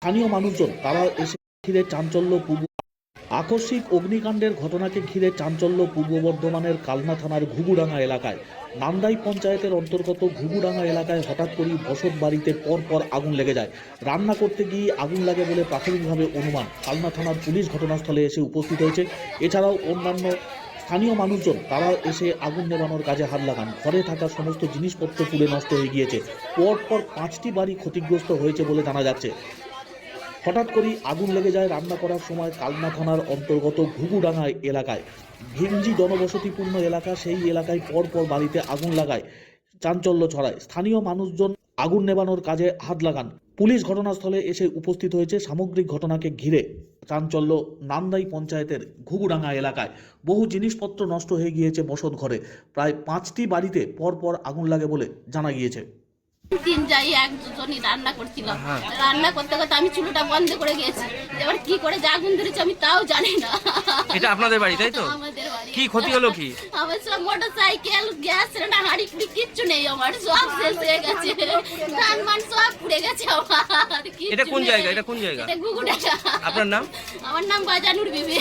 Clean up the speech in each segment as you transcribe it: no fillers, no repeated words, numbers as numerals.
স্থানীয় মানুষজন তারা এসে ঘিরে চাঞ্চল্য পূর্ব আকস্মিক অগ্নিকাণ্ডের ঘটনাকে ঘিরে চাঞ্চল্য পূর্ব বর্ধমানের কালনা থানার ঘুঘুডাঙ্গা এলাকায়। নান্দাই পঞ্চায়েতের অন্তর্গত ঘুঘুডাঙ্গা এলাকায় হঠাৎ করেই বসত বাড়িতে পরপর আগুন লেগে যায়। রান্না করতে গিয়ে আগুন লাগে বলে প্রাথমিকভাবে অনুমান। কালনা থানার পুলিশ ঘটনাস্থলে এসে উপস্থিত হয়েছে। এছাড়াও অন্যান্য স্থানীয় মানুষজন তারা এসে আগুন নেভানোর কাজে হাত লাগান। ঘরে থাকা সমস্ত জিনিসপত্র পুড়ে নষ্ট হয়ে গিয়েছে। পরপর 5টি বাড়ি ক্ষতিগ্রস্ত হয়েছে বলে জানা যাচ্ছে। হঠাৎ করেই আগুন লেগে যায় রান্না করার সময় কালনা থানার অন্তর্গত ঘুঘুডাঙ্গা এলাকায়। ঘিঞ্জি জনবসতিপূর্ণ এলাকা, সেই এলাকায় পরপর বাড়িতে আগুন লাগায় চাঞ্চল্য ছড়ায়। স্থানীয় মানুষজন আগুন নেভানোর কাজে হাত লাগান। পুলিশ ঘটনাস্থলে এসে উপস্থিত হয়েছে। সামগ্রিক ঘটনাকে ঘিরে চাঞ্চল্য নান্দাই পঞ্চায়েতের ঘুঘুডাঙ্গা এলাকায়। বহু জিনিসপত্র নষ্ট হয়ে গিয়েছে বসত ঘরে। প্রায় 5টি বাড়িতে পরপর আগুন লাগে বলে জানা গিয়েছে। দিন যাই এক দুজনই রান্না করছিলাম। রান্না করতে করতে আমি চুলোটা বন্ধ করে গেছি। এবার কি করে যে আগুন ধরেছে আমি তাও জানি না। এটা আপনাদের বাড়ি তাই তো? আমাদের বাড়ি। কি ক্ষতি হলো কি? আমার সব মোটরসাইকেল, গ্যাস সিলিন্ডার, হাঁড়ি কুড়ি কিচ্ছু নেই, আমার সব শেষ হয়ে গেছে। ধান মান সব পুড়ে গেছে আমার। এটা কোন জায়গা? এটা কোন জায়গা? এটা ঘুঘুডাঙ্গা। আপনার নাম? আমার নাম বাজানুর বিবি।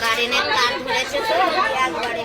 কারেন্টের তার ধরেছে তো একবারে।